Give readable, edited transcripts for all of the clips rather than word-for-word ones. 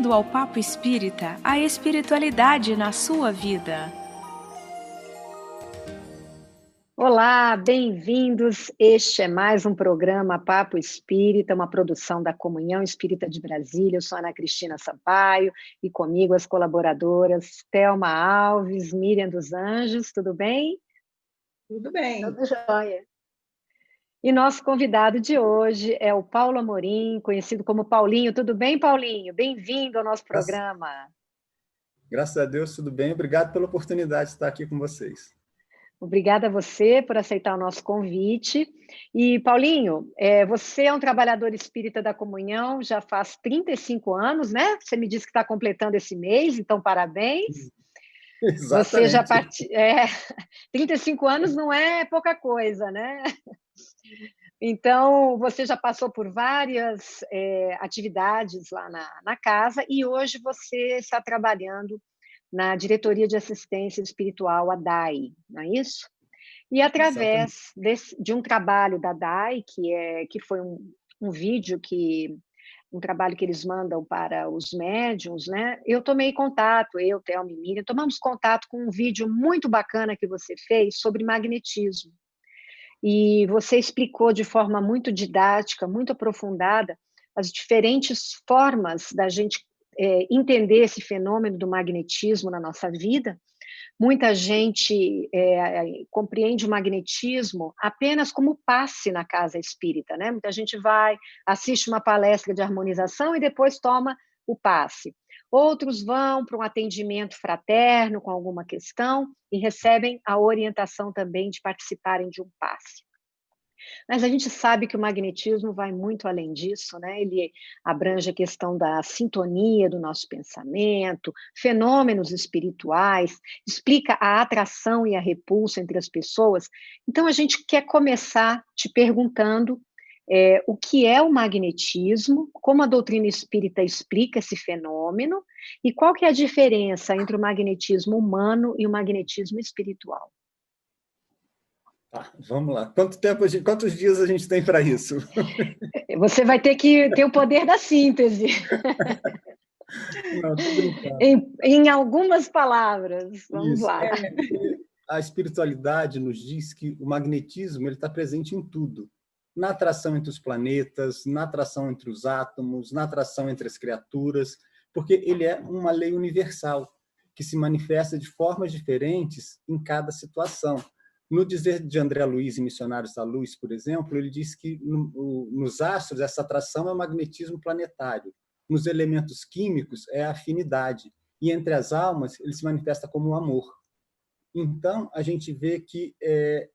Bem-vindo ao Papo Espírita, a espiritualidade na sua vida. Olá, bem-vindos. Este é mais um programa Papo Espírita, uma produção da Comunhão Espírita de Brasília. Eu sou Ana Cristina Sampaio e comigo as colaboradoras Thelma Alves, Miriam dos Anjos, tudo bem? Tudo bem. Tudo jóia. E nosso convidado de hoje é o Paulo Amorim, conhecido como Paulinho. Tudo bem, Paulinho? Bem-vindo ao nosso programa. Graças a Deus, tudo bem. Obrigado pela oportunidade de estar aqui com vocês. Obrigada a você por aceitar o nosso convite. E, Paulinho, você é um trabalhador espírita da Comunhão, já faz 35 anos, né? Você me disse que está completando esse mês, então parabéns. Exatamente. Você já 35 anos não é pouca coisa, né? Então, você já passou por várias atividades lá na casa e hoje você está trabalhando na Diretoria de Assistência Espiritual, a DAI, não é isso? E através de um trabalho da DAI, que foi um vídeo, um trabalho que eles mandam para os médiuns, né? Eu tomei contato, Thelma e Miriam, tomamos contato com um vídeo muito bacana que você fez sobre magnetismo. E você explicou de forma muito didática, muito aprofundada, as diferentes formas da gente entender esse fenômeno do magnetismo na nossa vida. Muita gente compreende o magnetismo apenas como passe na casa espírita, né? Muita gente vai, assiste uma palestra de harmonização e depois toma o passe. Outros vão para um atendimento fraterno com alguma questão e recebem a orientação também de participarem de um passe. Mas a gente sabe que o magnetismo vai muito além disso, né? Ele abrange a questão da sintonia do nosso pensamento, fenômenos espirituais, explica a atração e a repulsa entre as pessoas. Então, a gente quer começar te perguntando o que é o magnetismo, como a doutrina espírita explica esse fenômeno e qual que é a diferença entre o magnetismo humano e o magnetismo espiritual. Vamos lá. Quantos dias a gente tem para isso? Você vai ter que ter o poder da síntese. Não, estou brincando. Em algumas palavras, vamos lá. A espiritualidade nos diz que o magnetismo está presente em tudo. Na atração entre os planetas, na atração entre os átomos, na atração entre as criaturas, porque ele é uma lei universal, que se manifesta de formas diferentes em cada situação. No dizer de André Luiz, em Missionários da Luz, por exemplo, ele diz que nos astros essa atração é o magnetismo planetário. Nos elementos químicos é a afinidade. E entre as almas ele se manifesta como o amor. Então, a gente vê que é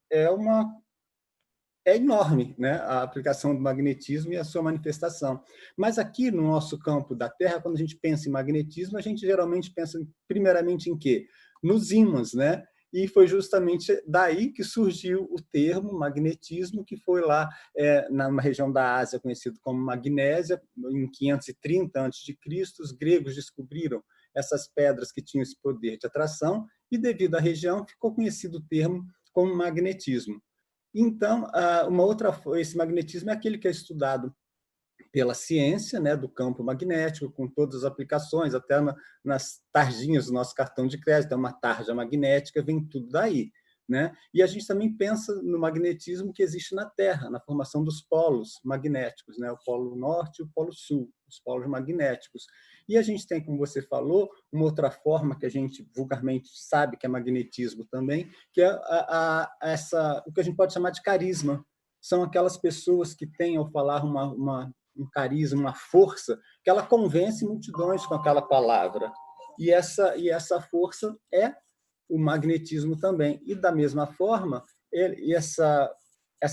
enorme, né, a aplicação do magnetismo e a sua manifestação. Mas aqui no nosso campo da Terra, quando a gente pensa em magnetismo, a gente geralmente pensa primeiramente em quê? Nos ímãs, né? E foi justamente daí que surgiu o termo magnetismo, que foi lá numa região da Ásia conhecido como Magnésia, em 530 a.C., os gregos descobriram essas pedras que tinham esse poder de atração e, devido à região, ficou conhecido o termo como magnetismo. Então, esse magnetismo é aquele que é estudado pela ciência, né, do campo magnético, com todas as aplicações, até nas tarjinhas do nosso cartão de crédito, é uma tarja magnética, vem tudo daí, né? E a gente também pensa no magnetismo que existe na Terra, na formação dos polos magnéticos, né? O polo norte e o polo sul, os polos magnéticos. E a gente tem, como você falou, uma outra forma que a gente vulgarmente sabe que é magnetismo também, que é o que a gente pode chamar de carisma. São aquelas pessoas que têm, ao falar um carisma, uma força, que ela convence multidões com aquela palavra. E essa força é o magnetismo também. E, da mesma forma, essa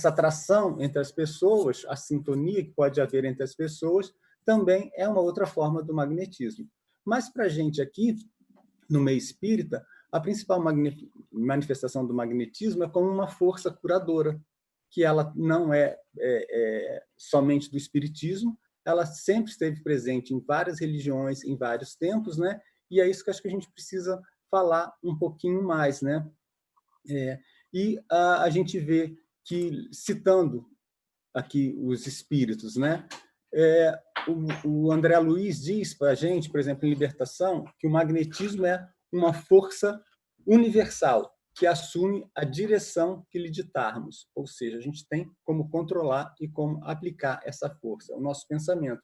atração entre as pessoas, a sintonia que pode haver entre as pessoas, também é uma outra forma do magnetismo. Mas, para a gente aqui, no meio espírita, a principal manifestação do magnetismo é como uma força curadora, que ela não é somente do espiritismo, ela sempre esteve presente em várias religiões, em vários tempos, né? E é isso que acho que a gente precisa falar um pouquinho mais, né? E a gente vê que, citando aqui os espíritos, né? o André Luiz diz para a gente, por exemplo, em Libertação, que o magnetismo é uma força universal, que assume a direção que lhe ditarmos. Ou seja, a gente tem como controlar e como aplicar essa força, o nosso pensamento.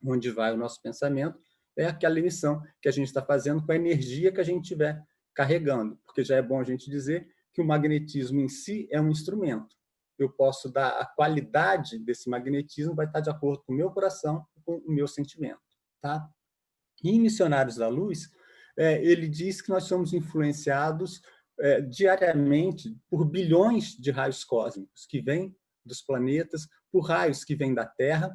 Onde vai o nosso pensamento é aquela emissão que a gente está fazendo com a energia que a gente estiver carregando, porque já é bom a gente dizer que o magnetismo em si é um instrumento. Eu posso dar a qualidade desse magnetismo, vai estar de acordo com o meu coração e com o meu sentimento. Tá? E em Missionários da Luz, ele diz que nós somos influenciados diariamente por bilhões de raios cósmicos que vêm dos planetas, por raios que vêm da Terra,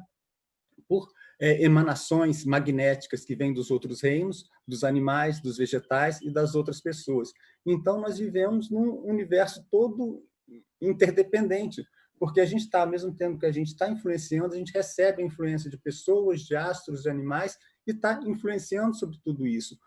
por emanações magnéticas que vêm dos outros reinos, dos animais, dos vegetais e das outras pessoas. Então, nós vivemos num universo todo interdependente, porque a gente está, ao mesmo tempo que a gente está influenciando, a gente recebe a influência de pessoas, de astros, de animais, e está influenciando sobre tudo isso.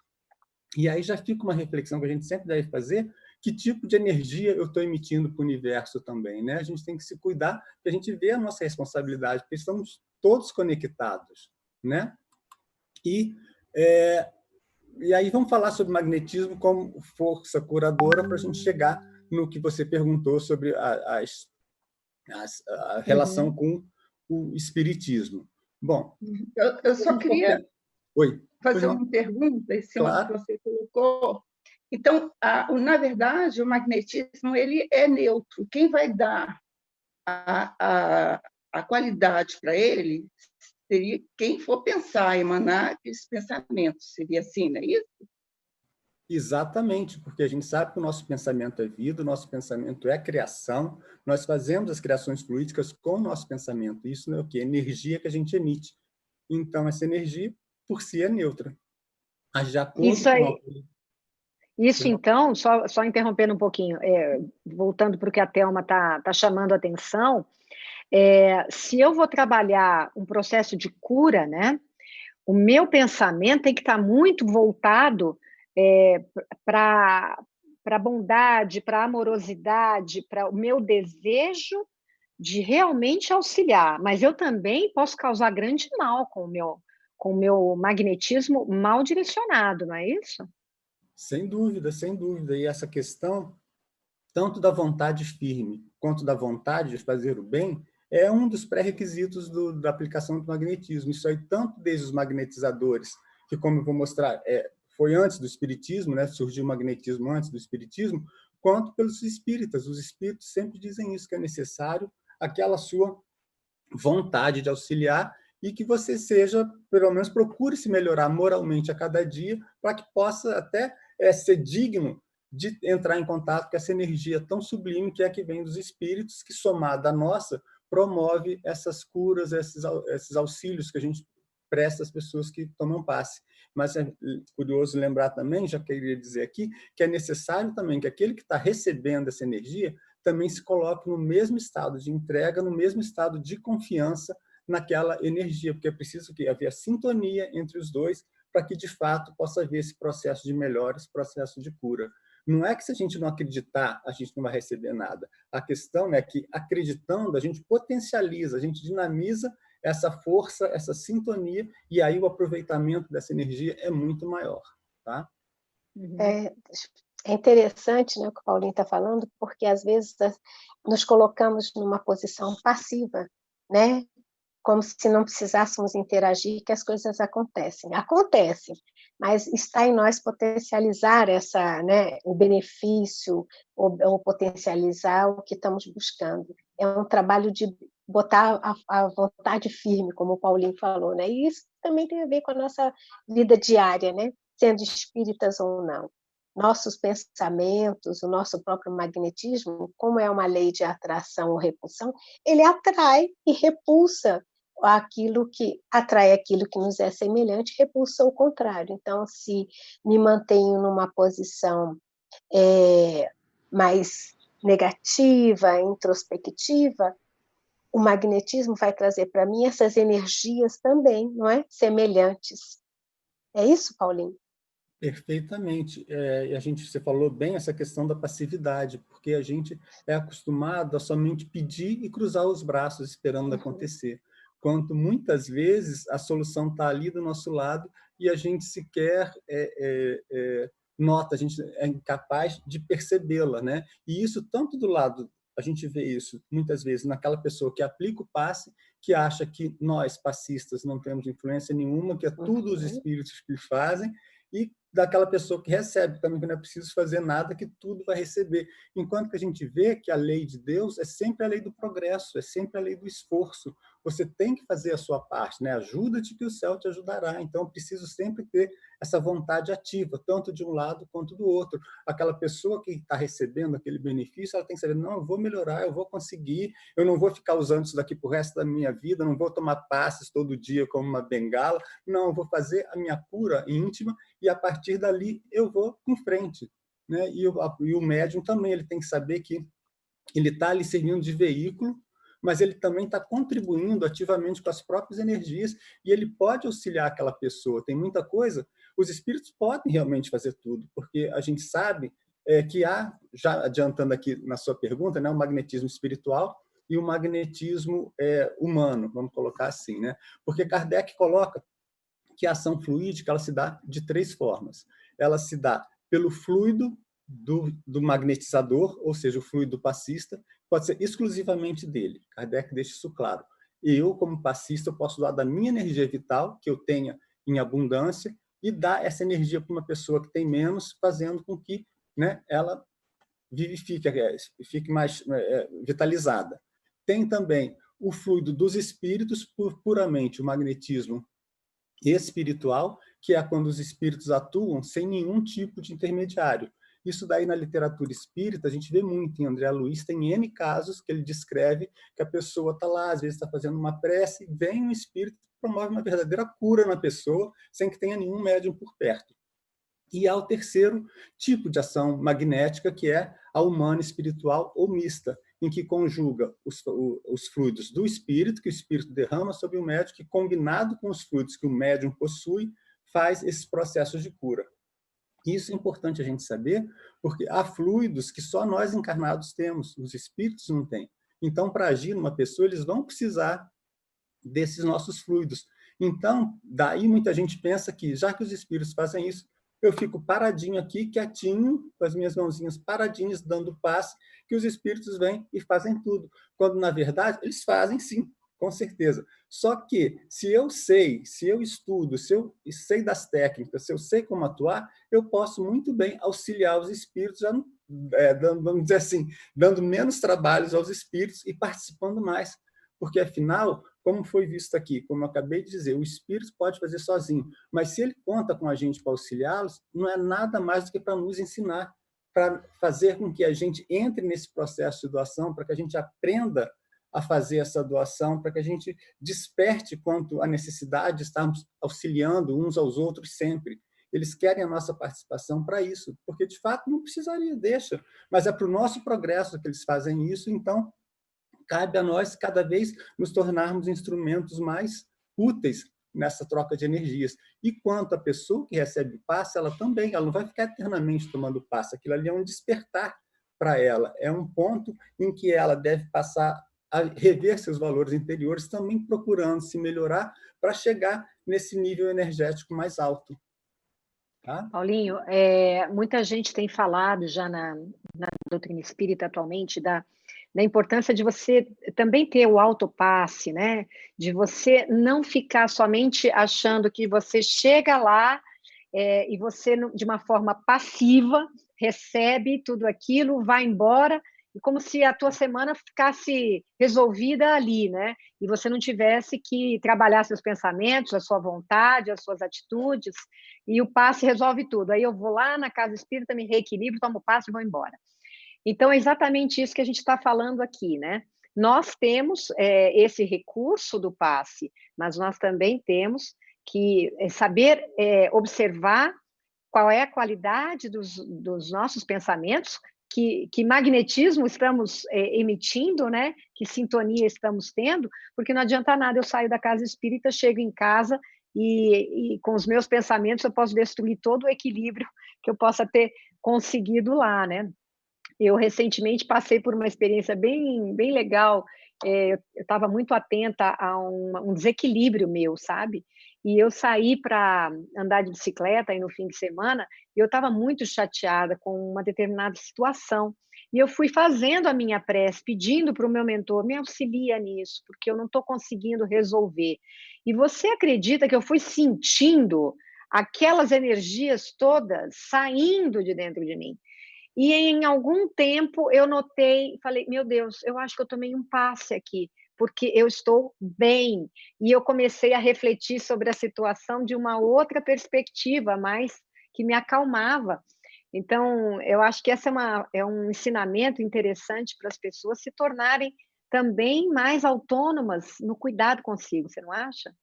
E aí já fica uma reflexão que a gente sempre deve fazer, que tipo de energia eu estou emitindo para o universo também, né? A gente tem que se cuidar, porque a gente vê a nossa responsabilidade, porque estamos todos conectados, né? E aí vamos falar sobre magnetismo como força curadora para a gente chegar no que você perguntou sobre a relação com o espiritismo. Bom, eu só queria fazer uma pergunta em cima do que você colocou. Então, na verdade, o magnetismo ele é neutro. Quem vai dar a qualidade para ele seria quem for pensar, emanar esses pensamentos. Seria assim, não é isso? Exatamente, porque a gente sabe que o nosso pensamento é vida, o nosso pensamento é criação, nós fazemos as criações fluídicas com o nosso pensamento. Isso é o quê? Energia que a gente emite. Então, essa energia, por si, é neutra. Mas de acordo isso aí, com... Isso, então, só interrompendo um pouquinho, voltando para o que a Thelma está chamando a atenção, se eu vou trabalhar um processo de cura, né, o meu pensamento tem que estar muito voltado para a bondade, para a amorosidade, para o meu desejo de realmente auxiliar, mas eu também posso causar grande mal com o meu magnetismo mal direcionado, não é isso? Sem dúvida, sem dúvida. E essa questão, tanto da vontade firme quanto da vontade de fazer o bem, é um dos pré-requisitos da aplicação do magnetismo. Isso aí, tanto desde os magnetizadores, que, como eu vou mostrar, foi antes do espiritismo, né? Surgiu o magnetismo antes do espiritismo, quanto pelos espíritas. Os espíritos sempre dizem isso, que é necessário aquela sua vontade de auxiliar e que você seja, pelo menos procure se melhorar moralmente a cada dia, para que possa até ser digno de entrar em contato com essa energia tão sublime que é que vem dos espíritos, que, somada à nossa, promove essas curas, esses auxílios que a gente presta às pessoas que tomam passe. Mas é curioso lembrar também, já queria dizer aqui, que é necessário também que aquele que está recebendo essa energia também se coloque no mesmo estado de entrega, no mesmo estado de confiança naquela energia, porque é preciso que haver sintonia entre os dois para que, de fato, possa haver esse processo de melhora, esse processo de cura. Não é que se a gente não acreditar, a gente não vai receber nada. A questão é que, acreditando, a gente potencializa, a gente dinamiza essa força, essa sintonia, e aí o aproveitamento dessa energia é muito maior. Tá? É interessante, né, o que o Paulinho está falando, porque às vezes nos colocamos numa posição passiva, né? Como se não precisássemos interagir, que as coisas acontecem. Acontecem, mas está em nós potencializar o benefício, ou potencializar o que estamos buscando. É um trabalho de botar a vontade firme, como o Paulinho falou, né? E isso também tem a ver com a nossa vida diária, né? Sendo espíritas ou não. Nossos pensamentos, o nosso próprio magnetismo, como é uma lei de atração ou repulsão, ele atrai e repulsa aquilo que atrai aquilo que nos é semelhante, repulsa o contrário. Então, se me mantenho numa posição mais negativa, introspectiva, o magnetismo vai trazer para mim essas energias também, não é? Semelhantes. É isso, Paulinho? Perfeitamente. Você falou bem essa questão da passividade, porque a gente é acostumado a somente pedir e cruzar os braços esperando acontecer. quanto muitas vezes a solução está ali do nosso lado e a gente sequer nota, a gente é incapaz de percebê-la, né? E isso tanto do lado, a gente vê isso muitas vezes naquela pessoa que aplica o passe, que acha que nós, passistas, não temos influência nenhuma, que é tudo os espíritos que fazem, e daquela pessoa que recebe também, que não é preciso fazer nada, que tudo vai receber. Enquanto que a gente vê que a lei de Deus é sempre a lei do progresso, é sempre a lei do esforço. Você tem que fazer a sua parte, né? Ajuda-te que o céu te ajudará. Então, eu preciso sempre ter essa vontade ativa, tanto de um lado quanto do outro. Aquela pessoa que está recebendo aquele benefício, ela tem que saber, não, eu vou melhorar, eu vou conseguir, eu não vou ficar usando isso daqui para o resto da minha vida, não vou tomar passes todo dia como uma bengala, não, eu vou fazer a minha cura íntima e, a partir dali, eu vou em frente, né? E o médium também, ele tem que saber que ele está ali servindo de veículo, mas ele também está contribuindo ativamente com as próprias energias e ele pode auxiliar aquela pessoa. Tem muita coisa, os espíritos podem realmente fazer tudo, porque a gente sabe que há, já adiantando aqui na sua pergunta, né, o magnetismo espiritual e o magnetismo humano, vamos colocar assim, né? Porque Kardec coloca que a ação fluídica ela se dá de 3 formas. Ela se dá pelo fluido do magnetizador, ou seja, o fluido passista, pode ser exclusivamente dele. Kardec deixa isso claro. Eu, como passista, eu posso doar da minha energia vital, que eu tenha em abundância, e dar essa energia para uma pessoa que tem menos, fazendo com que, né, ela vivifique, fique mais vitalizada. Tem também o fluido dos espíritos, puramente o magnetismo espiritual, que é quando os espíritos atuam sem nenhum tipo de intermediário. Isso daí na literatura espírita a gente vê muito. Em André Luiz tem N casos que ele descreve que a pessoa está lá, às vezes está fazendo uma prece, vem um espírito que promove uma verdadeira cura na pessoa, sem que tenha nenhum médium por perto. E há o terceiro tipo de ação magnética, que é a humana espiritual ou mista, em que conjuga os fluidos do espírito, que o espírito derrama sobre o médium, que combinado com os fluidos que o médium possui, faz esses processos de cura. Isso é importante a gente saber, porque há fluidos que só nós encarnados temos, os espíritos não têm. Então, para agir numa pessoa, eles vão precisar desses nossos fluidos. Então, daí muita gente pensa que, já que os espíritos fazem isso, eu fico paradinho aqui, quietinho, com as minhas mãozinhas paradinhas, dando passe, que os espíritos vêm e fazem tudo. Quando, na verdade, eles fazem sim, com certeza. Só que, se eu sei, se eu estudo, se eu sei das técnicas, se eu sei como atuar, eu posso muito bem auxiliar os espíritos, já vamos dizer assim, dando menos trabalhos aos espíritos e participando mais. Porque, afinal, como foi visto aqui, como eu acabei de dizer, o espírito pode fazer sozinho, mas se ele conta com a gente para auxiliá-los, não é nada mais do que para nos ensinar, para fazer com que a gente entre nesse processo de doação, para que a gente aprenda a fazer essa doação, para que a gente desperte quanto à necessidade de estarmos auxiliando uns aos outros sempre. Eles querem a nossa participação para isso, porque, de fato, não precisaria, deixa, mas é para o nosso progresso que eles fazem isso, então cabe a nós cada vez nos tornarmos instrumentos mais úteis nessa troca de energias. E quanto à pessoa que recebe o passe, ela também, ela não vai ficar eternamente tomando passe, aquilo ali é um despertar para ela, é um ponto em que ela deve passar a rever seus valores interiores, também procurando se melhorar para chegar nesse nível energético mais alto. Tá? Paulinho, muita gente tem falado já na doutrina espírita atualmente da importância de você também ter o autopasse, né? De você não ficar somente achando que você chega lá e você, de uma forma passiva, recebe tudo aquilo, vai embora, e como se a tua semana ficasse resolvida ali, né? E você não tivesse que trabalhar seus pensamentos, a sua vontade, as suas atitudes, e o passe resolve tudo. Aí eu vou lá na casa espírita, me reequilibro, tomo o passe e vou embora. Então, é exatamente isso que a gente está falando aqui, né? Nós temos esse recurso do passe, mas nós também temos que saber observar qual é a qualidade dos nossos pensamentos, que magnetismo estamos emitindo, né? Que sintonia estamos tendo, porque não adianta nada eu sair da casa espírita, chego em casa e com os meus pensamentos eu posso destruir todo o equilíbrio que eu possa ter conseguido lá, né? Eu recentemente passei por uma experiência bem legal, eu estava muito atenta a um desequilíbrio meu, sabe? E eu saí para andar de bicicleta aí no fim de semana, e eu estava muito chateada com uma determinada situação. E eu fui fazendo a minha prece, pedindo para o meu mentor, me auxilia nisso, porque eu não estou conseguindo resolver. E você acredita que eu fui sentindo aquelas energias todas saindo de dentro de mim? E em algum tempo eu notei, falei: "Meu Deus, eu acho que eu tomei um passe aqui, porque eu estou bem". E eu comecei a refletir sobre a situação de uma outra perspectiva, mais que me acalmava. Então, eu acho que essa é um ensinamento interessante para as pessoas se tornarem também mais autônomas no cuidado consigo, você não acha?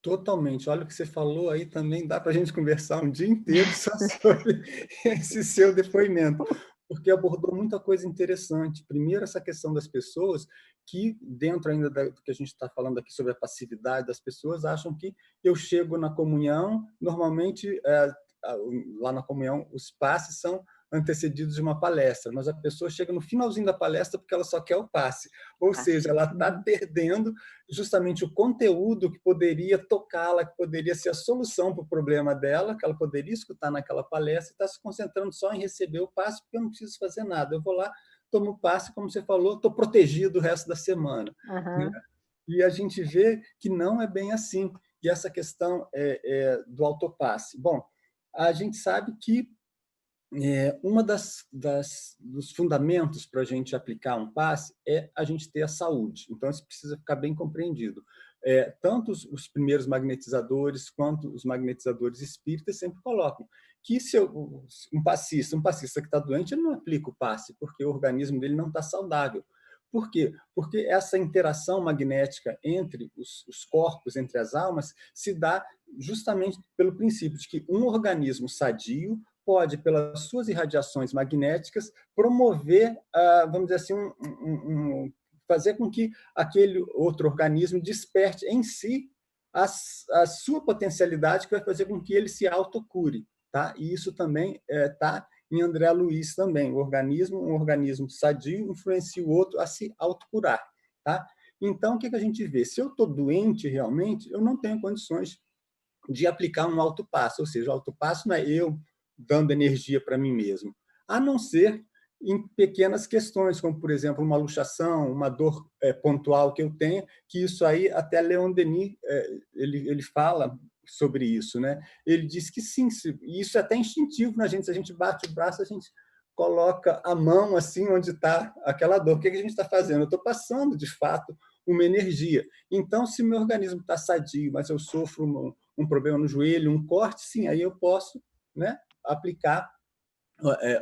Totalmente. Olha o que você falou aí também, dá para a gente conversar um dia inteiro só sobre esse seu depoimento, porque abordou muita coisa interessante. Primeiro, essa questão das pessoas que, dentro ainda do que a gente está falando aqui sobre a passividade das pessoas, acham que eu chego na comunhão, normalmente, lá na comunhão, os passes são antecedidos de uma palestra, mas a pessoa chega no finalzinho da palestra porque ela só quer o passe. Ou seja, ela está perdendo justamente o conteúdo que poderia tocá-la, que poderia ser a solução para o problema dela, que ela poderia escutar naquela palestra, e está se concentrando só em receber o passe, porque eu não preciso fazer nada. Eu vou lá, tomo o passe, como você falou, estou protegido o resto da semana. Né? Aham. E a gente vê que não é bem assim. E essa questão do autopasse. Bom, a gente sabe que uma dos fundamentos para a gente aplicar um passe é a gente ter a saúde. Então, isso precisa ficar bem compreendido. Tanto os primeiros magnetizadores quanto os magnetizadores espíritas sempre colocam que se um passista que está doente, ele não aplica o passe, porque o organismo dele não está saudável. Por quê? Porque essa interação magnética entre os corpos, entre as almas, se dá justamente pelo princípio de que um organismo sadio pode, pelas suas irradiações magnéticas, promover, vamos dizer assim, fazer com que aquele outro organismo desperte em si a sua potencialidade, que vai fazer com que ele se autocure. Tá? E isso também está em André Luiz também. Um organismo sadio influencia o outro a se autocurar. Tá? Então, o que a gente vê? Se eu estou doente realmente, eu não tenho condições de aplicar um autopasso, ou seja, o autopasso não é eu dando energia para mim mesmo, a não ser em pequenas questões, como, por exemplo, uma luxação, uma dor pontual que eu tenha, que isso aí, até Leon Denis, ele fala sobre isso. Né? Ele diz que sim, e isso é até instintivo na gente, se a gente bate o braço, a gente coloca a mão assim onde está aquela dor. O que a gente está fazendo? Eu estou passando, de fato, uma energia. Então, se meu organismo está sadio, mas eu sofro um problema no joelho, um corte, sim, aí eu posso, né, aplicar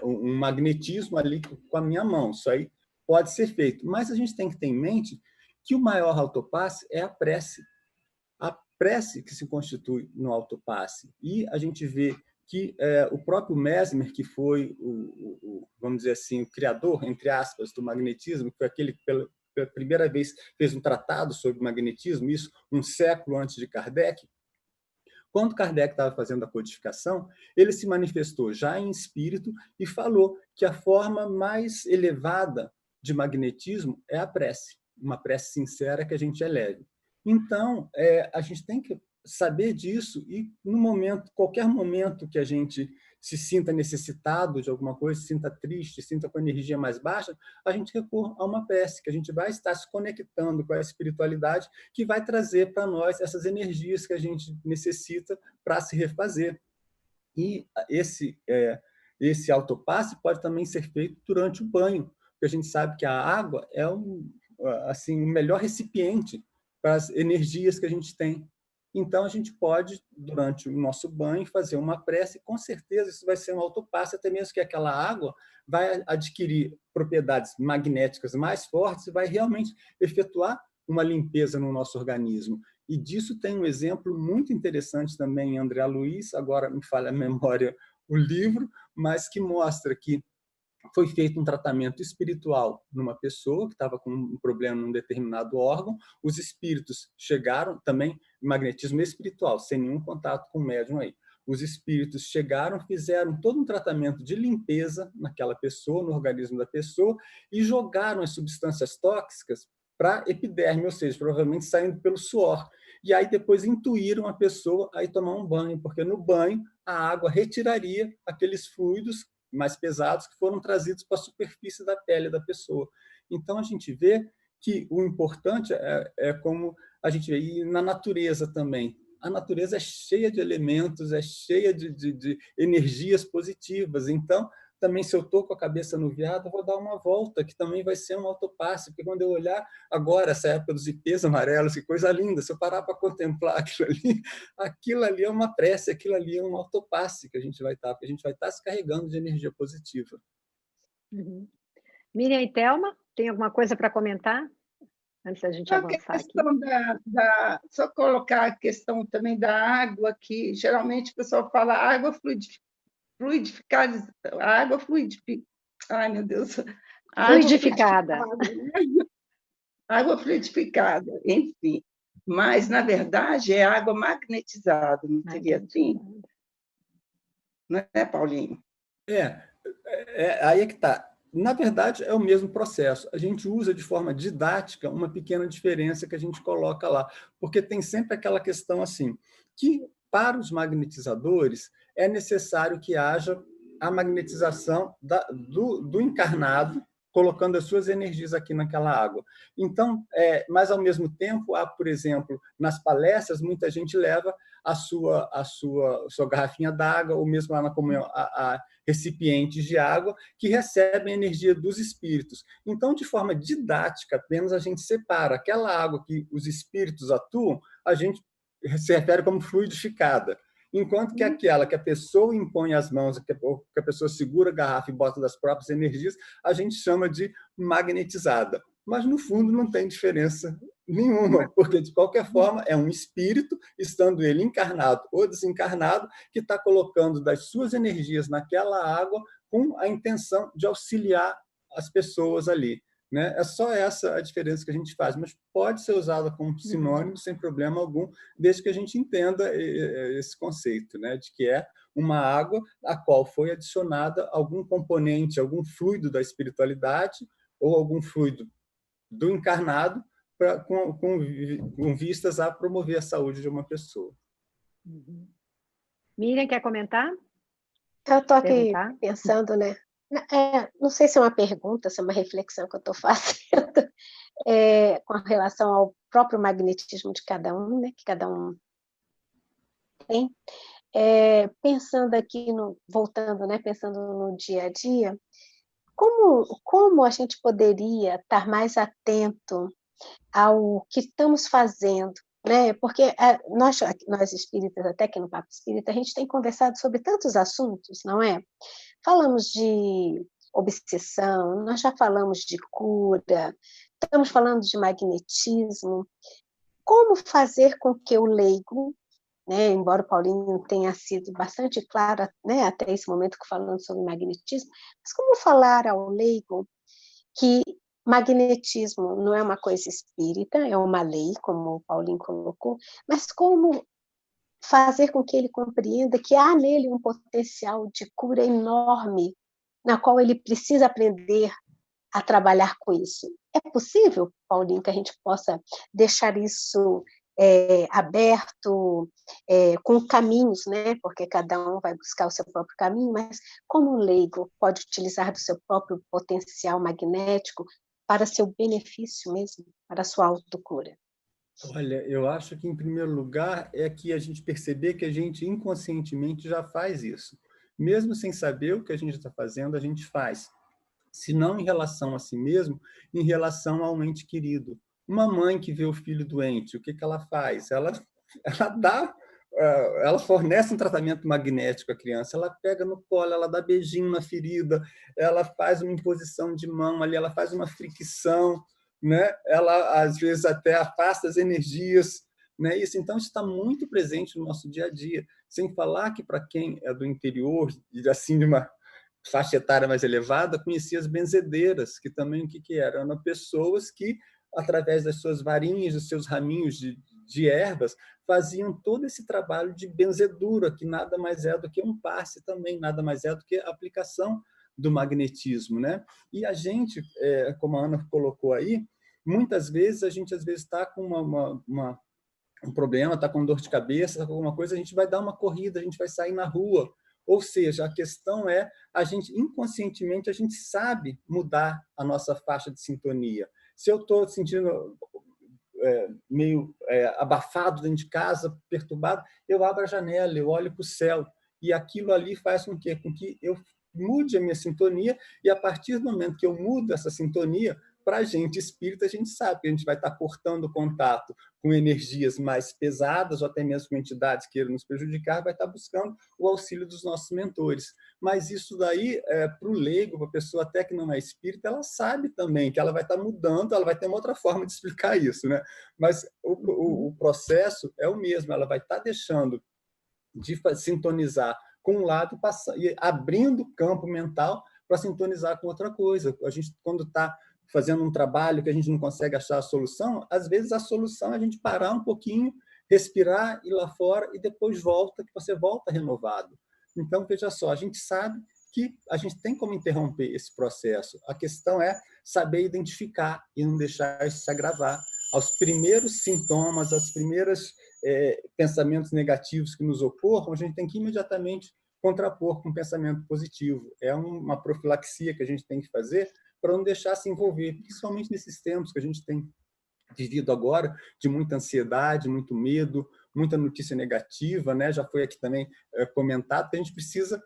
um magnetismo ali com a minha mão. Isso aí pode ser feito. Mas a gente tem que ter em mente que o maior autopasse é a prece. A prece que se constitui no autopasse. E a gente vê que o próprio Mesmer, que foi vamos dizer assim, o criador, entre aspas, do magnetismo, que foi aquele que pela primeira vez fez um tratado sobre magnetismo, isso um século antes de Kardec. Quando Kardec estava fazendo a codificação, ele se manifestou já em espírito e falou que a forma mais elevada de magnetismo é a prece, uma prece sincera que a gente eleve. Então, a gente tem que saber disso e, qualquer momento que a gente se sinta necessitado de alguma coisa, se sinta triste, se sinta com energia mais baixa, a gente recorre a uma prece, que a gente vai estar se conectando com a espiritualidade que vai trazer para nós essas energias que a gente necessita para se refazer. E esse autopasse pode também ser feito durante o banho, porque a gente sabe que a água é assim, o melhor recipiente para as energias que a gente tem. Então, a gente pode, durante o nosso banho, fazer uma prece, e com certeza isso vai ser um autopasse, até mesmo que aquela água vai adquirir propriedades magnéticas mais fortes e vai realmente efetuar uma limpeza no nosso organismo. E disso tem um exemplo muito interessante também em André Luiz, agora me falha a memória o livro, mas que mostra que foi feito um tratamento espiritual numa pessoa que estava com um problema num determinado órgão, os espíritos chegaram, também magnetismo espiritual, sem nenhum contato com o médium aí. Os espíritos chegaram, fizeram todo um tratamento de limpeza naquela pessoa, no organismo da pessoa, e jogaram as substâncias tóxicas para a epiderme, ou seja, provavelmente saindo pelo suor. E aí depois intuíram a pessoa a ir tomar um banho, porque no banho a água retiraria aqueles fluidos mais pesados que foram trazidos para a superfície da pele da pessoa. Então, a gente vê que o importante é como a gente vê, e na natureza também. A natureza é cheia de elementos, é cheia de energias positivas. Então, também, se eu estou com a cabeça no veado, eu vou dar uma volta, que também vai ser um autopasse, porque quando eu olhar agora, essa época dos ipês amarelos, que coisa linda, se eu parar para contemplar aquilo ali é uma prece, aquilo ali é um autopasse que a gente vai estar, porque a gente vai estar se carregando de energia positiva. Uhum. Miriam e Thelma, tem alguma coisa para comentar? Antes da gente avançar aqui. Só colocar a questão também da água, que geralmente o pessoal fala água fluidificada, água fluidificada. Ai, meu Deus. Fluidificada. Água fluidificada, enfim. Mas, na verdade, é água magnetizada, não seria assim? Não é, Paulinho? Aí é que está. Na verdade, é o mesmo processo. A gente usa de forma didática uma pequena diferença que a gente coloca lá, porque tem sempre aquela questão assim, que para os magnetizadores é necessário que haja a magnetização do encarnado, colocando as suas energias aqui naquela água. Então, mas, ao mesmo tempo, há, por exemplo, nas palestras, muita gente leva a sua garrafinha d'água, ou mesmo lá na comunhão, a recipientes de água que recebem a energia dos espíritos. Então, de forma didática, apenas a gente separa aquela água que os espíritos atuam, a gente se refere como fluidificada. Enquanto que aquela que a pessoa impõe as mãos, que a pessoa segura a garrafa e bota das próprias energias, a gente chama de magnetizada. Mas, no fundo, não tem diferença nenhuma, porque, de qualquer forma, é um espírito, estando ele encarnado ou desencarnado, que está colocando das suas energias naquela água com a intenção de auxiliar as pessoas ali. Né? É só essa a diferença que a gente faz, mas pode ser usada como sinônimo sem problema algum, desde que a gente entenda esse conceito, né? De que é uma água a qual foi adicionada algum componente, algum fluido da espiritualidade ou algum fluido do encarnado com vistas a promover a saúde de uma pessoa. Uhum. Miriam, quer comentar? Eu estou aqui pensando, né? Não sei se é uma pergunta, se é uma reflexão que eu estou fazendo com relação ao próprio magnetismo de cada um, né? Que cada um tem. Pensando aqui, voltando, né? Pensando no dia a dia, como a gente poderia estar mais atento ao que estamos fazendo, né? Porque nós espíritas, até aqui no Papo Espírita, a gente tem conversado sobre tantos assuntos, não é? Falamos de obsessão, nós já falamos de cura, estamos falando de magnetismo. Como fazer com que o leigo, né, embora o Paulinho tenha sido bastante claro, né, até esse momento falando sobre magnetismo, mas como falar ao leigo que magnetismo não é uma coisa espírita, é uma lei, como o Paulinho colocou, mas como fazer com que ele compreenda que há nele um potencial de cura enorme, na qual ele precisa aprender a trabalhar com isso. É possível, Paulinho, que a gente possa deixar isso aberto, com caminhos, né? Porque cada um vai buscar o seu próprio caminho, mas como um leigo pode utilizar do seu próprio potencial magnético para seu benefício mesmo, para a sua autocura? Olha, eu acho que, em primeiro lugar, é que a gente perceber que a gente inconscientemente já faz isso. Mesmo sem saber o que a gente está fazendo, a gente faz. Se não em relação a si mesmo, em relação ao ente querido. Uma mãe que vê o filho doente, o que ela faz? Ela fornece um tratamento magnético à criança, ela pega no colo, ela dá beijinho na ferida, ela faz uma imposição de mão ali, ela faz uma fricção, né? Ela, às vezes, até afasta as energias. Né? Isso, então, está muito presente no nosso dia a dia. Sem falar que, para quem é do interior, assim, de uma faixa etária mais elevada, conhecia as benzedeiras, que também o que eram? Eram pessoas que, através das suas varinhas, dos seus raminhos de ervas, faziam todo esse trabalho de benzedura, que nada mais é do que um passe também, nada mais é do que a aplicação do magnetismo. Né? E a gente, como a Ana colocou aí, muitas vezes, a gente está com um problema, está com dor de cabeça, está com alguma coisa, a gente vai dar uma corrida, a gente vai sair na rua. Ou seja, a questão é, a gente, inconscientemente, a gente sabe mudar a nossa faixa de sintonia. Se eu estou sentindo meio abafado dentro de casa, perturbado, eu abro a janela, eu olho para o céu, e aquilo ali faz com que eu mude a minha sintonia, e a partir do momento que eu mudo essa sintonia, para a gente espírita, a gente sabe que a gente vai estar cortando contato com energias mais pesadas, ou até mesmo com entidades que queiram nos prejudicar, vai estar buscando o auxílio dos nossos mentores. Mas isso daí, para o leigo, para a pessoa até que não é espírita, ela sabe também que ela vai estar mudando, ela vai ter uma outra forma de explicar isso, né? Mas o processo é o mesmo, ela vai estar deixando de sintonizar com um lado e abrindo o campo mental para sintonizar com outra coisa. A gente, quando está fazendo um trabalho que a gente não consegue achar a solução, às vezes a solução é a gente parar um pouquinho, respirar, ir lá fora e depois volta, que você volta renovado. Então, veja só, a gente sabe que a gente tem como interromper esse processo. A questão é saber identificar e não deixar isso se agravar. Aos primeiros sintomas, aos primeiros pensamentos negativos que nos ocorram, a gente tem que imediatamente contrapor com um pensamento positivo. É uma profilaxia que a gente tem que fazer para não deixar se envolver, principalmente nesses tempos que a gente tem vivido agora, de muita ansiedade, muito medo, muita notícia negativa, né? Já foi aqui também comentado, que a gente precisa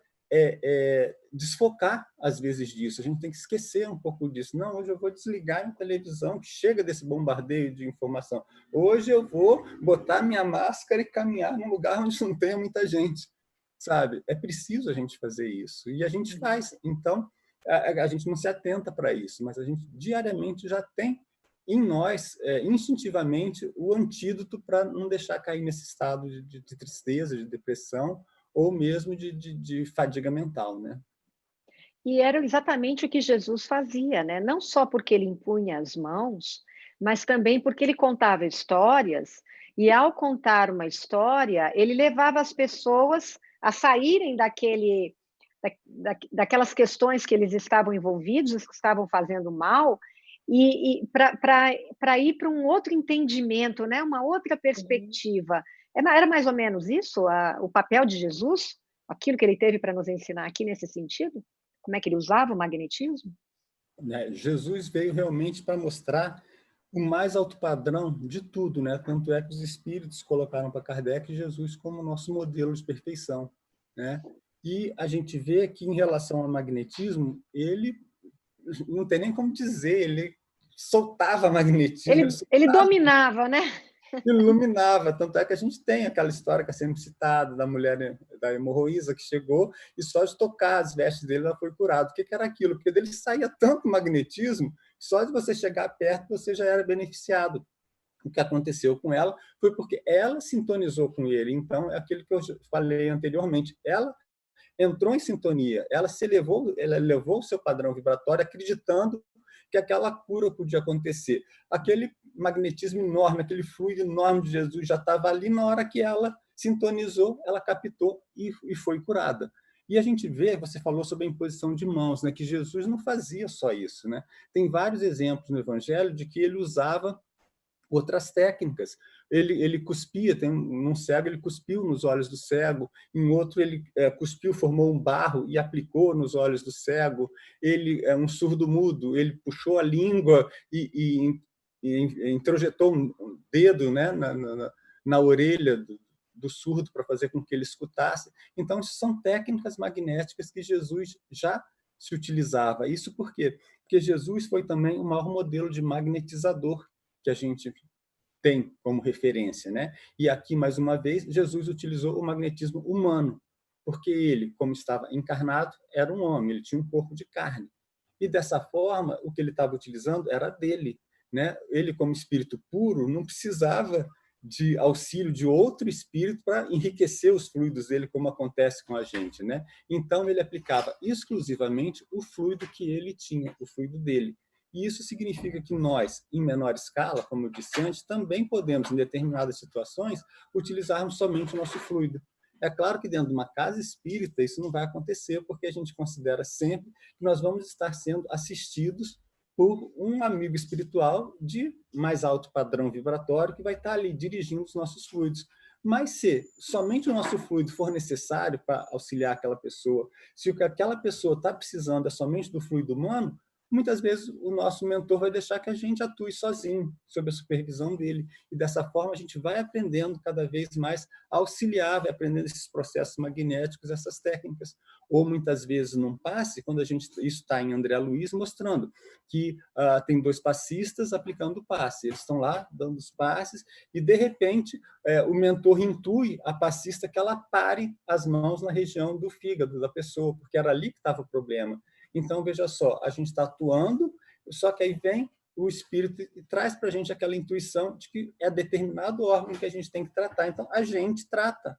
desfocar, às vezes, disso. A gente tem que esquecer um pouco disso. Não, hoje eu vou desligar a televisão, que chega desse bombardeio de informação. Hoje eu vou botar minha máscara e caminhar num lugar onde não tenha muita gente, sabe? É preciso a gente fazer isso. E a gente faz. Então, a gente não se atenta para isso, mas a gente diariamente já tem em nós, instintivamente, o antídoto para não deixar cair nesse estado de tristeza, de depressão, ou mesmo de fadiga mental, né? E era exatamente o que Jesus fazia, né? Não só porque ele impunha as mãos, mas também porque ele contava histórias, e ao contar uma história, ele levava as pessoas a saírem daquelas questões que eles estavam envolvidos, que estavam fazendo mal, e para ir para um outro entendimento, né? Uma outra perspectiva. Era mais ou menos isso o papel de Jesus? Aquilo que ele teve para nos ensinar aqui nesse sentido? Como é que ele usava o magnetismo? Jesus veio realmente para mostrar o mais alto padrão de tudo, né? Tanto é que os espíritos colocaram para Kardec Jesus como nosso modelo de perfeição, né? E a gente vê que, em relação ao magnetismo, ele não tem nem como dizer, ele soltava magnetismo. Ele dominava, né? Iluminava, tanto é que a gente tem aquela história que é sempre citada da mulher, da hemorroísa, que chegou e só de tocar as vestes dele ela foi curada. O que era aquilo? Porque dele saía tanto magnetismo, só de você chegar perto você já era beneficiado. O que aconteceu com ela foi porque ela sintonizou com ele. Então, é aquilo que eu falei anteriormente. Ela entrou em sintonia, ela elevou o seu padrão vibratório acreditando que aquela cura podia acontecer. Aquele magnetismo enorme, aquele fluido enorme de Jesus já estava ali na hora que ela sintonizou, ela captou e foi curada. E a gente vê, você falou sobre a imposição de mãos, né, que Jesus não fazia só isso, né? Tem vários exemplos no Evangelho de que ele usava outras técnicas. Ele cuspia, num cego ele cuspiu nos olhos do cego, em outro ele cuspiu, formou um barro e aplicou nos olhos do cego. Ele é um surdo-mudo, ele puxou a língua e introjetou um dedo, né, na orelha do surdo para fazer com que ele escutasse. Então, isso são técnicas magnéticas que Jesus já se utilizava. Isso por quê? Porque Jesus foi também o maior modelo de magnetizador que a gente tem como referência, né? E aqui, mais uma vez, Jesus utilizou o magnetismo humano, porque ele, como estava encarnado, era um homem, ele tinha um corpo de carne. E, dessa forma, o que ele estava utilizando era dele, né? Ele, como espírito puro, não precisava de auxílio de outro espírito para enriquecer os fluidos dele, como acontece com a gente, né? Então, ele aplicava exclusivamente o fluido que ele tinha, o fluido dele. E isso significa que nós, em menor escala, como eu disse antes, também podemos, em determinadas situações, utilizarmos somente o nosso fluido. É claro que dentro de uma casa espírita isso não vai acontecer, porque a gente considera sempre que nós vamos estar sendo assistidos por um amigo espiritual de mais alto padrão vibratório que vai estar ali dirigindo os nossos fluidos. Mas se somente o nosso fluido for necessário para auxiliar aquela pessoa, se o que aquela pessoa está precisando é somente do fluido humano, muitas vezes o nosso mentor vai deixar que a gente atue sozinho, sob a supervisão dele. E dessa forma a gente vai aprendendo cada vez mais a auxiliar, vai aprendendo esses processos magnéticos, essas técnicas. Ou muitas vezes num passe, quando isso está em André Luiz, mostrando que tem 2 passistas aplicando o passe. Eles estão lá dando os passes e, de repente, o mentor intui a passista que ela pare as mãos na região do fígado da pessoa, porque era ali que estava o problema. Então, veja só, a gente está atuando, só que aí vem o espírito e traz para a gente aquela intuição de que é determinado órgão que a gente tem que tratar. Então, a gente trata.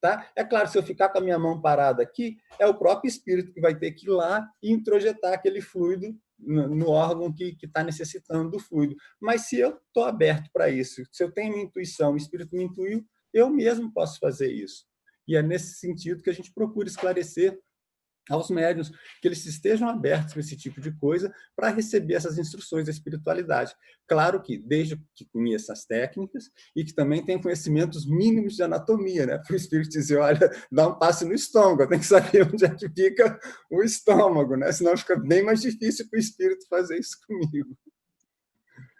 Tá? É claro, se eu ficar com a minha mão parada aqui, é o próprio espírito que vai ter que ir lá e introjetar aquele fluido no órgão que está necessitando do fluido. Mas se eu estou aberto para isso, se eu tenho minha intuição, o espírito me intuiu, eu mesmo posso fazer isso. E é nesse sentido que a gente procura esclarecer aos médiuns, que eles estejam abertos para esse tipo de coisa, para receber essas instruções da espiritualidade. Claro que, desde que conheça as técnicas e que também tenha conhecimentos mínimos de anatomia, né? Para o espírito dizer, olha, dá um passe no estômago, eu tenho que saber onde é que fica o estômago, né? Senão fica bem mais difícil para o espírito fazer isso comigo.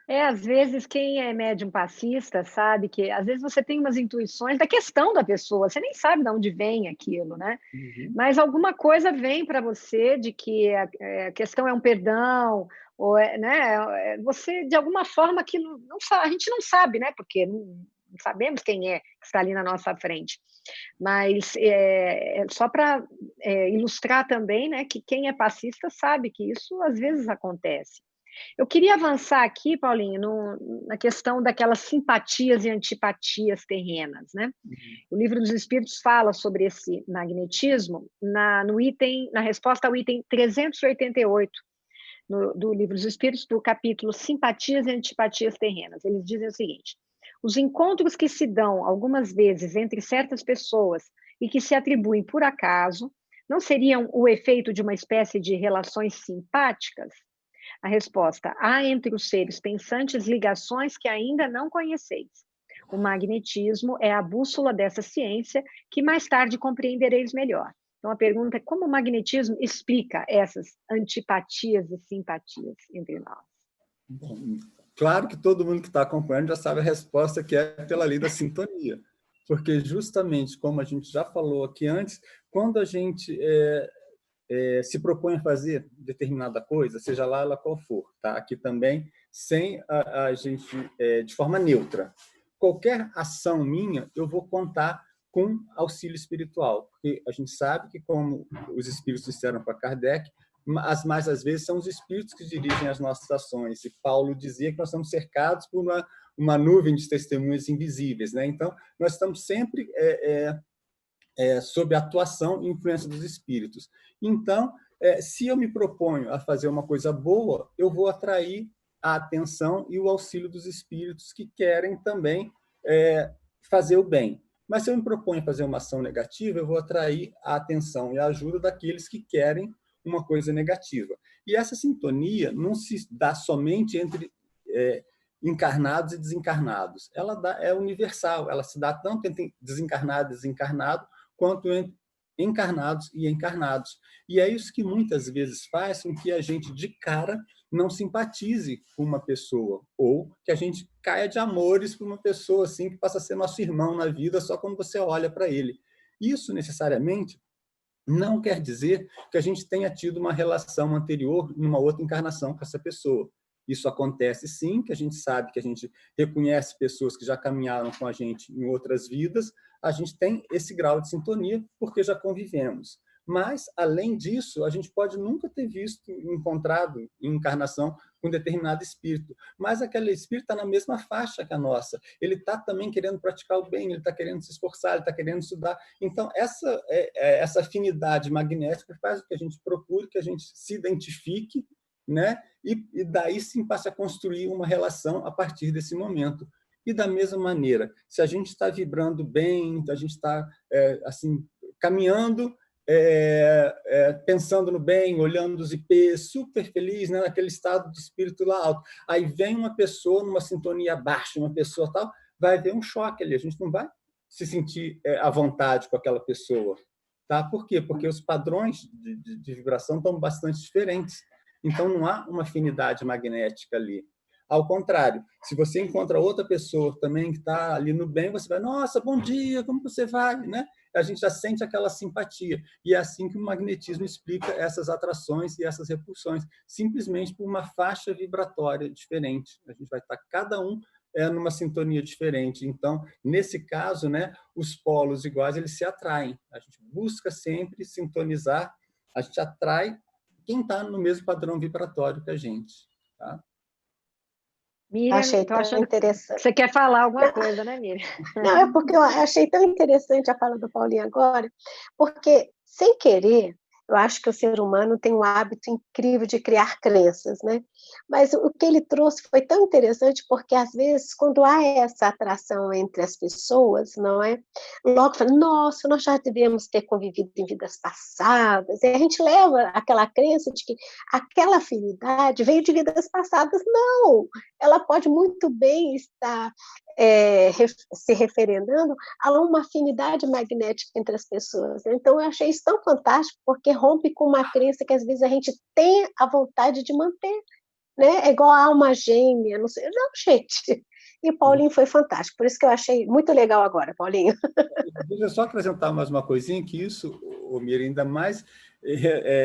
Às vezes, quem é médium passista sabe que, às vezes, você tem umas intuições da questão da pessoa, você nem sabe de onde vem aquilo, né? Uhum. Mas alguma coisa vem para você de que a questão é um perdão, ou né? Você, de alguma forma, aquilo não sabe, a gente não sabe, né? Porque não sabemos quem é que está ali na nossa frente. Mas só para ilustrar também, né, que quem é passista sabe que isso às vezes acontece. Eu queria avançar aqui, Paulinho, na questão daquelas simpatias e antipatias terrenas, né? O Livro dos Espíritos fala sobre esse magnetismo na resposta ao item 388 do Livro dos Espíritos, do capítulo Simpatias e Antipatias Terrenas. Eles dizem o seguinte: os encontros que se dão algumas vezes entre certas pessoas e que se atribuem por acaso, não seriam o efeito de uma espécie de relações simpáticas? A resposta: há entre os seres pensantes ligações que ainda não conheceis. O magnetismo é a bússola dessa ciência que mais tarde compreendereis melhor. Então, a pergunta é como o magnetismo explica essas antipatias e simpatias entre nós? Bom, claro que todo mundo que está acompanhando já sabe a resposta, que é pela lei da sintonia. Porque justamente, como a gente já falou aqui antes, quando a gente se propõe a fazer determinada coisa, seja lá ela qual for, tá? Aqui também, sem a gente, de forma neutra. Qualquer ação minha, eu vou contar com auxílio espiritual, porque a gente sabe que, como os espíritos disseram para Kardec, mais às vezes são os espíritos que dirigem as nossas ações. E Paulo dizia que nós estamos cercados por uma nuvem de testemunhas invisíveis, né? Então, nós estamos sempre sob a atuação e influência dos espíritos. Então, se eu me proponho a fazer uma coisa boa, eu vou atrair a atenção e o auxílio dos espíritos que querem também fazer o bem. Mas se eu me proponho a fazer uma ação negativa, eu vou atrair a atenção e a ajuda daqueles que querem uma coisa negativa. E essa sintonia não se dá somente entre encarnados e desencarnados. Ela é universal, ela se dá tanto entre desencarnado e desencarnado, quanto entre encarnados e encarnados. E é isso que muitas vezes faz com que a gente, de cara, não simpatize com uma pessoa, ou que a gente caia de amores por uma pessoa assim, que passa a ser nosso irmão na vida só quando você olha para ele. Isso, necessariamente, não quer dizer que a gente tenha tido uma relação anterior numa outra encarnação com essa pessoa. Isso acontece sim, que a gente sabe, que a gente reconhece pessoas que já caminharam com a gente em outras vidas, a gente tem esse grau de sintonia porque já convivemos. Mas, além disso, a gente pode nunca ter encontrado em encarnação com um determinado espírito, mas aquele espírito está na mesma faixa que a nossa. Ele está também querendo praticar o bem, ele está querendo se esforçar, ele está querendo estudar. Então, essa afinidade magnética faz com que a gente procure, que a gente se identifique, né? E daí sim passe a construir uma relação a partir desse momento. E da mesma maneira, se a gente está vibrando bem, a gente está assim, caminhando pensando no bem, olhando os IPs, super feliz, né, naquele estado de espírito lá alto. Aí vem uma pessoa numa sintonia baixa, uma pessoa tal, vai haver um choque ali, a gente não vai se sentir à vontade com aquela pessoa. Tá? Por quê? Porque os padrões de vibração estão bastante diferentes. Então, não há uma afinidade magnética ali. Ao contrário, se você encontra outra pessoa também que está ali no bem, você vai, nossa, bom dia, como você vai? Né? A gente já sente aquela simpatia. E é assim que o magnetismo explica essas atrações e essas repulsões, simplesmente por uma faixa vibratória diferente. A gente vai estar cada um numa sintonia diferente. Então, nesse caso, né, os polos iguais eles se atraem. A gente busca sempre sintonizar, a gente atrai quem está no mesmo padrão vibratório que a gente. Tá? Miriam, achei tô tão achando interessante. que você quer falar alguma coisa, né, Miriam? Não, é porque eu achei tão interessante a fala do Paulinho agora, porque, sem querer, eu acho que o ser humano tem um hábito incrível de criar crenças, né? Mas o que ele trouxe foi tão interessante, porque, às vezes, quando há essa atração entre as pessoas, não é? Logo fala, nossa, nós já devíamos ter convivido em vidas passadas, e a gente leva aquela crença de que aquela afinidade veio de vidas passadas. Não! Ela pode muito bem estar se referendando a uma afinidade magnética entre as pessoas. Então, eu achei isso tão fantástico, porque rompe com uma crença que, às vezes, a gente tem a vontade de manter. Né? É igual a alma gêmea, não sei. Não, gente. E Paulinho foi fantástico, por isso que eu achei muito legal agora, Paulinho. Deixa eu só acrescentar mais uma coisinha, que isso, Miriam, ainda mais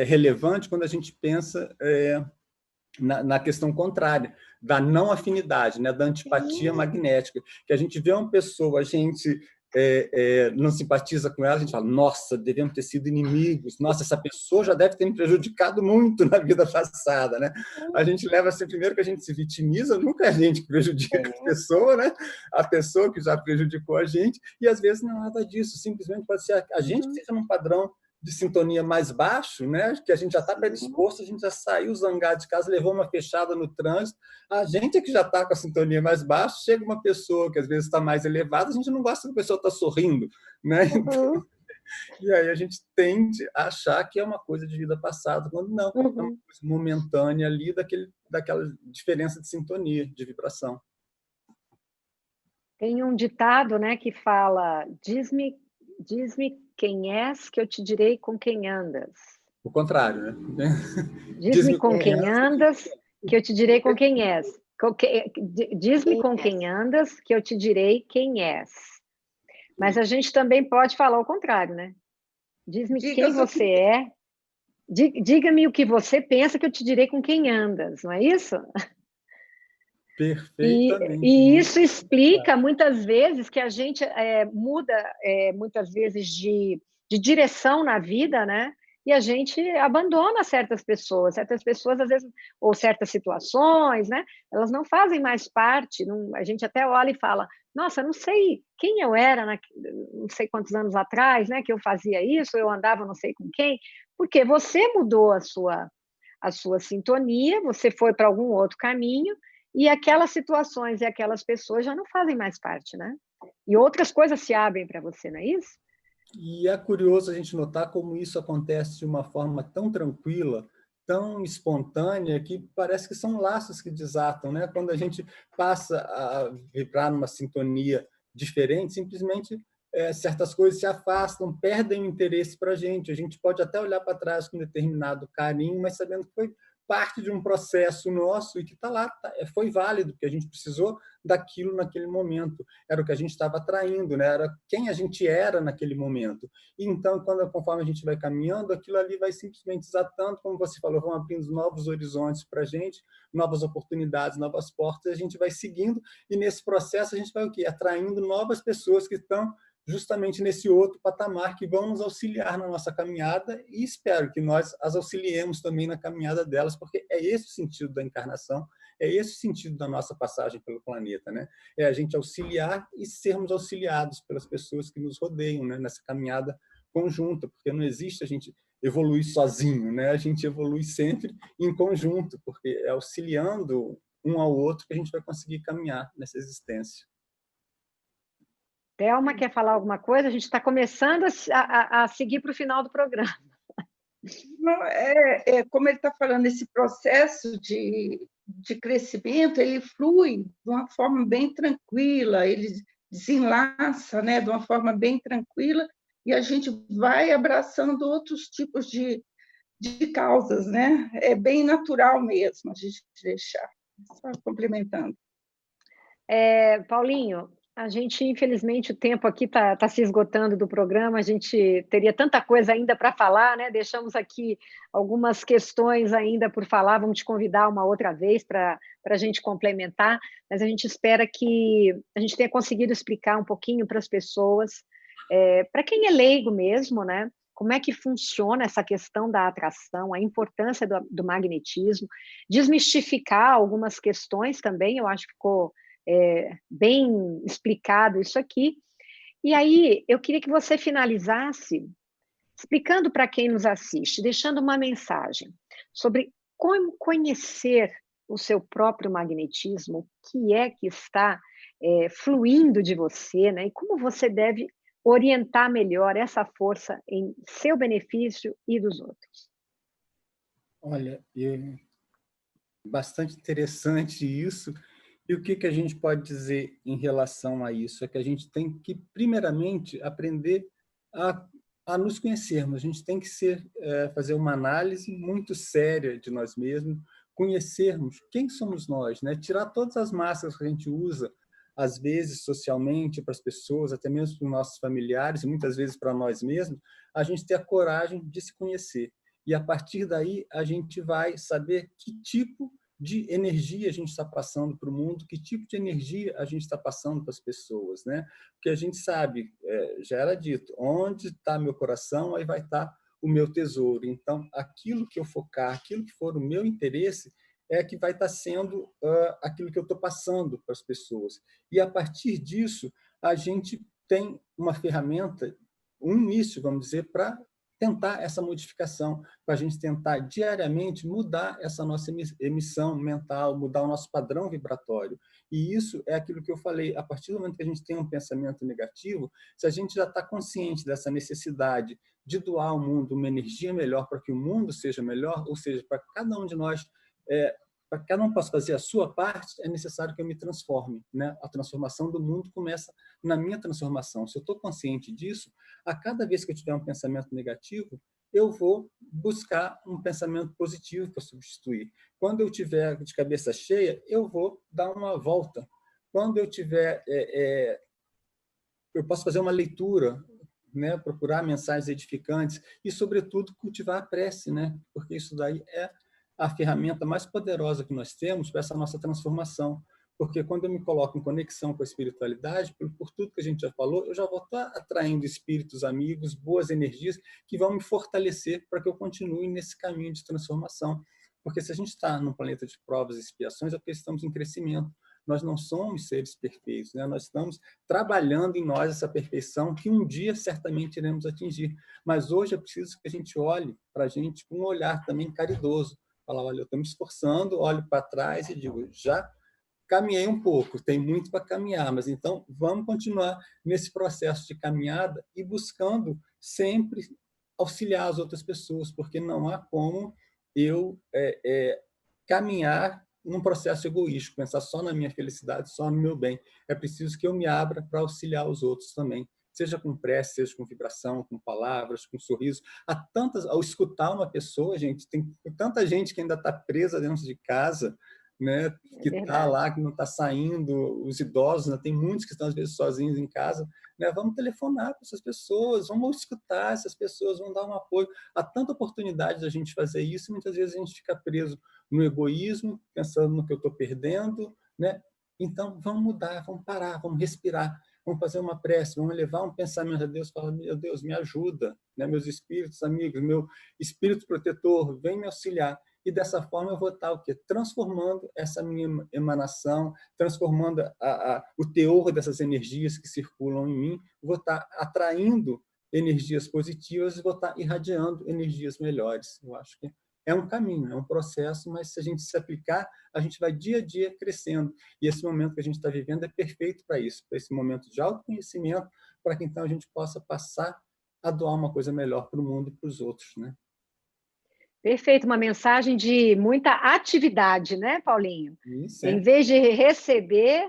relevante quando a gente pensa na questão contrária, da não afinidade, né, da antipatia magnética, que a gente vê uma pessoa, a gente não simpatiza com ela, a gente fala, nossa, devemos ter sido inimigos, nossa, essa pessoa já deve ter me prejudicado muito na vida passada, né? A gente leva assim, primeiro que a gente se vitimiza, nunca é a gente que prejudica a pessoa, né? A pessoa que já prejudicou a gente, e às vezes não é nada disso, simplesmente pode ser a gente que seja num padrão de sintonia mais baixo, né? Que a gente já está predisposto, a gente já saiu zangado de casa, levou uma fechada no trânsito, a gente é que já está com a sintonia mais baixa, chega uma pessoa que às vezes está mais elevada, a gente não gosta que a pessoa está sorrindo, né? Então, e aí a gente tende a achar que é uma coisa de vida passada, quando não, é uma coisa momentânea ali daquela diferença de sintonia, de vibração. Tem um ditado, né, que fala, diz-me quem és, que eu te direi com quem andas. O contrário, né? Diz-me com quem andas, que eu te direi com quem és. Diz-me com quem andas, que eu te direi quem és. Mas a gente também pode falar o contrário, né? Diz-me quem você é. Diga-me o que você pensa, que eu te direi com quem andas, não é isso? Perfeitamente. E isso explica, muitas vezes, que a gente muda, muitas vezes, de direção na vida, né? E a gente abandona certas pessoas, às vezes, ou certas situações, né? Elas não fazem mais parte, a gente até olha e fala, nossa, não sei quem eu era, não sei quantos anos atrás, né? Que eu fazia isso, eu andava não sei com quem, porque você mudou a sua sintonia, você foi para algum outro caminho, e aquelas situações e aquelas pessoas já não fazem mais parte, né? E outras coisas se abrem para você, não é isso? E é curioso a gente notar como isso acontece de uma forma tão tranquila, tão espontânea, que parece que são laços que desatam, né? Quando a gente passa a vibrar numa sintonia diferente, simplesmente certas coisas se afastam, perdem o interesse para a gente pode até olhar para trás com determinado carinho, mas sabendo que foi parte de um processo nosso e que está lá, foi válido, que a gente precisou daquilo naquele momento, era o que a gente estava atraindo, né? Era quem a gente era naquele momento. E então, conforme a gente vai caminhando, aquilo ali vai simplesmente desatando, como você falou, vão abrindo novos horizontes para a gente, novas oportunidades, novas portas, a gente vai seguindo, e nesse processo a gente vai o quê? Atraindo novas pessoas que estão justamente nesse outro patamar, que vão nos auxiliar na nossa caminhada, e espero que nós as auxiliemos também na caminhada delas, porque é esse o sentido da encarnação, é esse o sentido da nossa passagem pelo planeta, né? É a gente auxiliar e sermos auxiliados pelas pessoas que nos rodeiam, né? Nessa caminhada conjunta, porque não existe a gente evoluir sozinho, né? A gente evolui sempre em conjunto, porque é auxiliando um ao outro que a gente vai conseguir caminhar nessa existência. Thelma quer falar alguma coisa? A gente está começando a seguir para o final do programa. Não, como ele está falando, esse processo de crescimento, ele flui de uma forma bem tranquila, ele desenlaça, né, de uma forma bem tranquila, e a gente vai abraçando outros tipos de causas, né? É bem natural mesmo a gente deixar. Só complementando. Paulinho, a gente, infelizmente, o tempo aqui está se esgotando do programa, a gente teria tanta coisa ainda para falar, né? Deixamos aqui algumas questões ainda por falar, vamos te convidar uma outra vez para a gente complementar, mas a gente espera que a gente tenha conseguido explicar um pouquinho para as pessoas, para quem é leigo mesmo, né? Como é que funciona essa questão da atração, a importância do magnetismo, desmistificar algumas questões também, eu acho que ficou bem explicado isso aqui. E aí, eu queria que você finalizasse explicando para quem nos assiste, deixando uma mensagem sobre como conhecer o seu próprio magnetismo, o que é que está fluindo de você, né? E como você deve orientar melhor essa força em seu benefício e dos outros. Olha, bastante interessante isso. E o que a gente pode dizer em relação a isso? É que a gente tem que, primeiramente, aprender a nos conhecermos. A gente tem que fazer uma análise muito séria de nós mesmos, conhecermos quem somos nós, né? Tirar todas as máscaras que a gente usa, às vezes socialmente, para as pessoas, até mesmo para os nossos familiares, e muitas vezes para nós mesmos, a gente ter a coragem de se conhecer. E, a partir daí, a gente vai saber que tipo de energia a gente está passando para o mundo, que tipo de energia a gente está passando para as pessoas, né? Porque a gente sabe, já era dito, onde está meu coração, aí vai estar o meu tesouro. Então, aquilo que eu focar, aquilo que for o meu interesse, é que vai estar sendo aquilo que eu estou passando para as pessoas. E, a partir disso, a gente tem uma ferramenta, um início, vamos dizer, para tentar essa modificação, para a gente tentar diariamente mudar essa nossa emissão mental, mudar o nosso padrão vibratório. E isso é aquilo que eu falei, a partir do momento que a gente tem um pensamento negativo, se a gente já está consciente dessa necessidade de doar ao mundo uma energia melhor para que o mundo seja melhor, ou seja, para cada um de nós, para que cada um possa fazer a sua parte, é necessário que eu me transforme, né? A transformação do mundo começa na minha transformação. Se eu estou consciente disso, a cada vez que eu tiver um pensamento negativo, eu vou buscar um pensamento positivo para substituir. Quando eu tiver de cabeça cheia, eu vou dar uma volta. Quando eu tiver... eu posso fazer uma leitura, né? Procurar mensagens edificantes e, sobretudo, cultivar a prece, né? Porque isso daí é a ferramenta mais poderosa que nós temos para essa nossa transformação. Porque quando eu me coloco em conexão com a espiritualidade, por tudo que a gente já falou, eu já vou estar atraindo espíritos amigos, boas energias, que vão me fortalecer para que eu continue nesse caminho de transformação. Porque se a gente está num planeta de provas e expiações, é porque estamos em crescimento. Nós não somos seres perfeitos, né? Nós estamos trabalhando em nós essa perfeição que um dia certamente iremos atingir. Mas hoje é preciso que a gente olhe para a gente com um olhar também caridoso. Falar, olha, eu estou me esforçando, olho para trás e digo, já caminhei um pouco, tem muito para caminhar, mas então vamos continuar nesse processo de caminhada e buscando sempre auxiliar as outras pessoas, porque não há como eu caminhar num processo egoístico, pensar só na minha felicidade, só no meu bem. É preciso que eu me abra para auxiliar os outros também, seja com prece, seja com vibração, com palavras, com sorriso. Ao escutar uma pessoa, gente, tem tanta gente que ainda está presa dentro de casa, né? Que está lá, que não está saindo, os idosos, né? Tem muitos que estão, às vezes, sozinhos em casa, né? Vamos telefonar para essas pessoas, vamos escutar essas pessoas, vamos dar um apoio. Há tanta oportunidade da gente fazer isso, e muitas vezes a gente fica preso no egoísmo, pensando no que eu estou perdendo, né? Então, vamos mudar, vamos parar, vamos respirar, vamos fazer uma prece, vamos levar um pensamento a Deus, falar, meu Deus, me ajuda, né? Meus espíritos amigos, meu espírito protetor, vem me auxiliar. E dessa forma eu vou estar o quê? Transformando essa minha emanação, transformando o teor dessas energias que circulam em mim, vou estar atraindo energias positivas e vou estar irradiando energias melhores. Eu acho que é um caminho, é um processo, mas se a gente se aplicar, a gente vai dia a dia crescendo. E esse momento que a gente está vivendo é perfeito para isso, para esse momento de autoconhecimento, para que então a gente possa passar a doar uma coisa melhor para o mundo e para os outros, né? Perfeito, uma mensagem de muita atividade, né, Paulinho? Isso, Em vez de receber,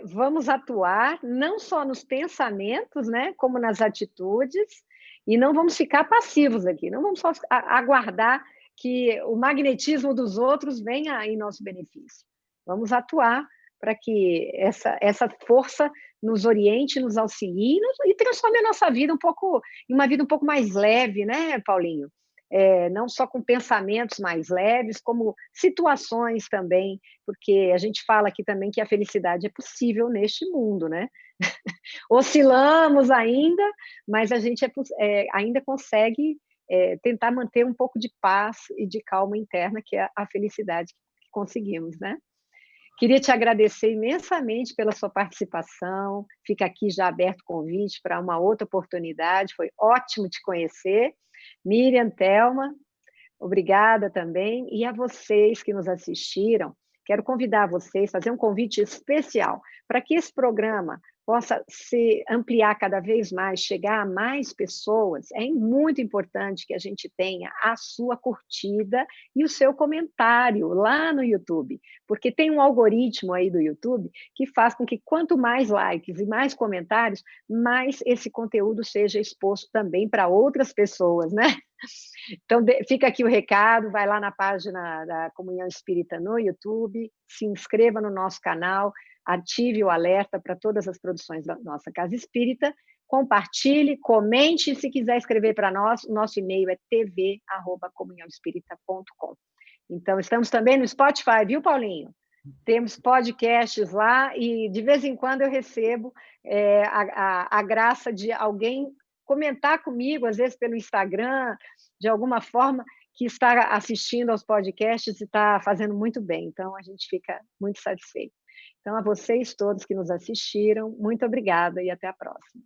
vamos atuar não só nos pensamentos, né, como nas atitudes, e não vamos ficar passivos aqui, não vamos só aguardar que o magnetismo dos outros venha em nosso benefício. Vamos atuar para que essa força nos oriente, nos auxilie e transforme a nossa vida em uma vida um pouco mais leve, né, Paulinho? Não só com pensamentos mais leves, como situações também, porque a gente fala aqui também que a felicidade é possível neste mundo, né? Oscilamos ainda, mas a gente ainda consegue tentar manter um pouco de paz e de calma interna, que é a felicidade que conseguimos, né? Queria te agradecer imensamente pela sua participação, fica aqui já aberto o convite para uma outra oportunidade, foi ótimo te conhecer. Miriam, Thelma, obrigada também. E a vocês que nos assistiram, quero convidar vocês, fazer um convite especial para que esse programa possa se ampliar cada vez mais, chegar a mais pessoas. É muito importante que a gente tenha a sua curtida e o seu comentário lá no YouTube, porque tem um algoritmo aí do YouTube que faz com que quanto mais likes e mais comentários, mais esse conteúdo seja exposto também para outras pessoas, né? Então, fica aqui o recado, vai lá na página da Comunhão Espírita no YouTube, se inscreva no nosso canal, ative o alerta para todas as produções da nossa Casa Espírita, compartilhe, comente, e se quiser escrever para nós, o nosso e-mail é tv@comunhãoespírita.com. Então, estamos também no Spotify, viu, Paulinho? Temos podcasts lá e, de vez em quando, eu recebo a graça de alguém comentar comigo, às vezes pelo Instagram, de alguma forma, que está assistindo aos podcasts e está fazendo muito bem. Então, a gente fica muito satisfeito. Então, a vocês todos que nos assistiram, muito obrigada e até a próxima.